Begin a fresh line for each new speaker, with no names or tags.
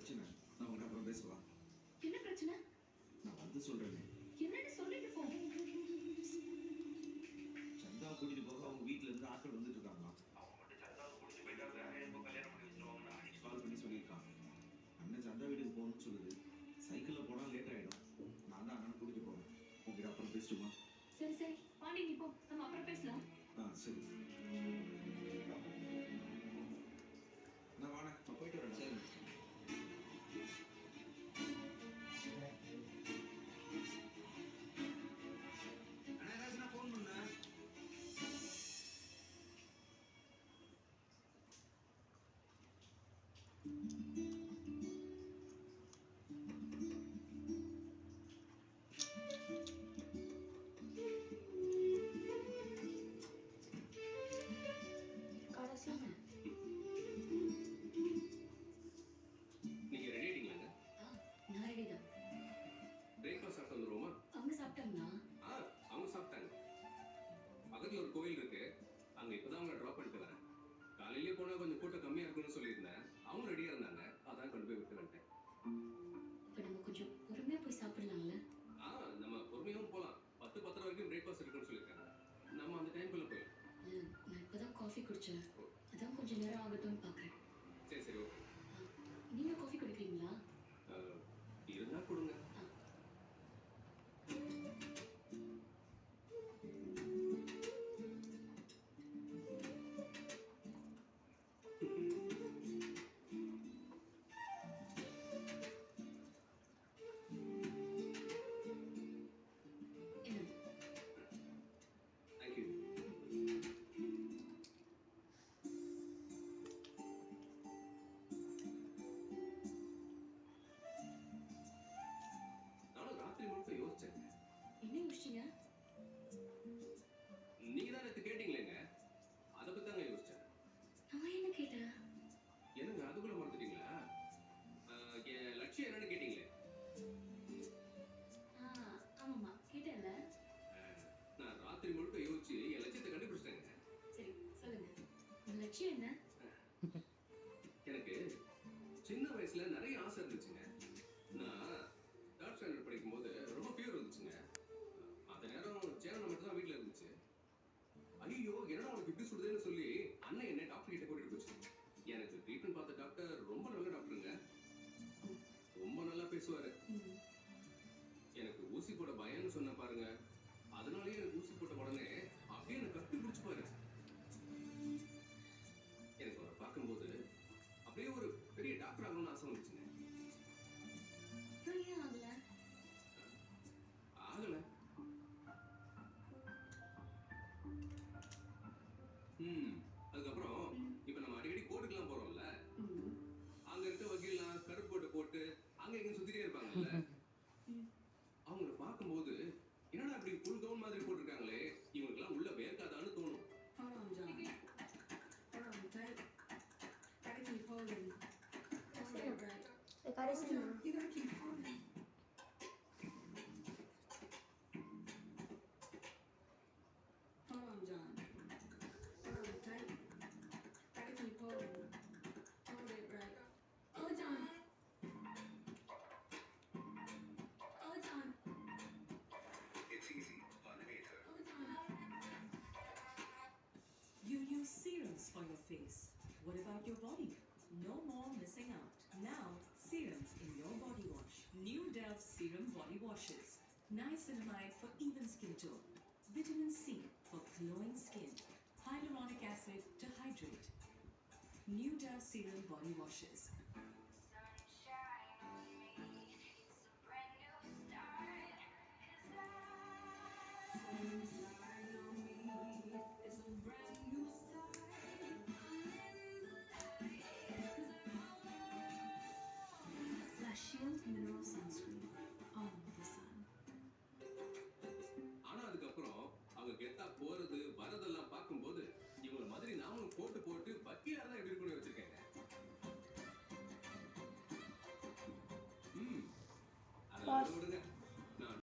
பிரச்சனை. நான் உங்ககிட்ட அப்புறம் பேசலாம்.
என்ன பிரச்சனை?
நான் வந்து சொல்றேனே.
என்னன்னு சொல்லிட்டு போ.
சந்தா கூட்டிட்டு போக அவங்க வீட்ல இருந்து ஆட்கள் வந்துட்டு இருக்காங்க.
அவங்க மட்டும் சந்தாவை கூட்டிட்டு போயிட்டா வேற எப்போ கல்யாணம் பண்ணி வச்சிருவாங்கன்னு அன்னைக்கு
கால் பண்ணி சொல்லியிருக்காங்க. அண்ணன் சந்தா வீட்டுக்கு போகணும்னு சொல்லுது. சைக்கிள்ல போனா லேட் ஆயிடும். நான் தான் அண்ணன் கூட்டிட்டு போறேன். உங்ககிட்ட அப்புறம் பேசட்டுமா?
சரி சரி பாண்டி நீ போ, நம்ம அப்புறம் பேசலாம்.
சரி. நான் வாணே, நான் போயிட்டு வரேன். சரி. அண்ணா ஏதாச்சும் ஃபோன் பண்ணேன்.
நீங்க ரெடி ஆயிட்டீங்களாங்க?
நான் ரெடி தான்.
பிரேக்ஃபாஸ்ட் சாப்பிட்டு வந்துருவோமா?
அவங்க சாப்பிட்டாங்களா?
அவங்க சாப்பிட்டாங்க. பக்கத்துல ஒரு கோயில் இருக்கு, அங்க இப்பதான் அவங்களை ட்ராப் பண்ணிட்டு வரேன். காலையிலேயே போனா கொஞ்சம் கூட்டம் கம்மியா இருக்கும்னு சொல்லியிருந்தேன். அவங்க ரெடியா இருந்தாங்க, அதான் கொண்டு போய் விட்டு வந்துட்டேன்.
இப்ப நம்ம கொஞ்சம் பொறுமையா போய் சாப்பிடலாம்ல?
நம்ம பொறுமையாவும் போலாம். 10-10:30 வரைக்கும் பிரேக்ஃபாஸ்ட் இருக்குன்னு சொல்லியிருக்காங்க. நம்ம அந்த டைம்குள்ள போயிடலாம்.
நான் இப்பதான் காஃபி குடிச்சேன், அதான் கொஞ்சம் நேரம் ஆகட்டும்னு பாக்குறேன்.
சரி சரி ஓகே.
நீங்க காஃபி குடிக்கிறீங்களா?
இருந்தா கொடுங்க. தேங்க்யூ. நானும் ராத்திரி முழுக்க யோசிச்சேன்.
என்ன யோசிச்சீங்க?
நீங்க தான் நேத்து கேட்டீங்களேங்க, அதை பத்தி தாங்க யோசிச்சேன்.
நான் என்ன கேட்டேன்?
என்னங்க அதுக்குள்ள மறந்துட்டீங்களா? என் லட்சியம் என்னன்னு கேட்டீங்களே.
ஆமாம்மா கேட்டேன்ல.
நான் ராத்திரி முழுக்க யோசிச்சு என் லட்சியத்தை கண்டுபிடிச்சிட்டேங்க.
சரி சொல்லுங்க, உங்க லட்சியம் என்ன?
எனக்கு சின்ன வயசுல நிறைய ஆசை இருந்துச்சுங்க. நான் 3rd ஸ்டாண்டர்ட் படிக்கும்போது ரொம்ப ஃபீவர் வந்துச்சுங்க. அந்த நேரம் சேனல் மட்டும் தான் வீட்டில் இருந்துச்சு. ஐயோ என்னடா உனக்கு இப்படி சொல்லுதுன்னு சொல்லி அண்ணன் என்ன டாக்டர் கிட்ட கூட்டிட்டு போச்சு. எனக்கு ட்ரீட்மெண்ட் பார்த்த டாக்டர் ரொம்ப நல்ல டாக்டருங்க, ரொம்ப நல்லா பேசுவாரு. எனக்கு ஊசி போட பயம்னு சொன்ன பாருங்க, அதனாலேயே எனக்கு ஊசி போட்ட உடனே அப்படியே எனக்கு கட்டி பிடிச்சுப்பாரு. எனக்கு அவரை பார்க்கும்போது அப்படியே ஒரு பெரிய டாக்டர் ஆகணும்னு ஆசை வந்துச்சுங்க.
ஏன் ஆகல?
ஆகல. அதுக்கப்புறம் இப்ப நம்ம அடிக்கடி கோர்ட்டுக்கெல்லாம் போறோம்ல, அங்க இருக்க வக்கீல்லாம் கருப்பு கோட்டை போட்டு அங்க இங்க சுத்திட்டே இருப்பாங்கல்ல, அவங்கள பார்க்கும்போது என்னடா அப்படி ஃபுல் கவுன் மாதிரி போட்டிருக்காங்களே, இவங்களுக்கெல்லாம் உள்ள வேர்க்காதான்னு தோணும்.
You use serums for your face. What about your body? No more missing out. Now, serums in your body wash. New Dove Serum Body Washes. Niacinamide for even skin tone. Vitamin C for glowing skin. Hyaluronic acid to hydrate. New Dove Serum Body Washes.
Shield Mineral Sunscreen.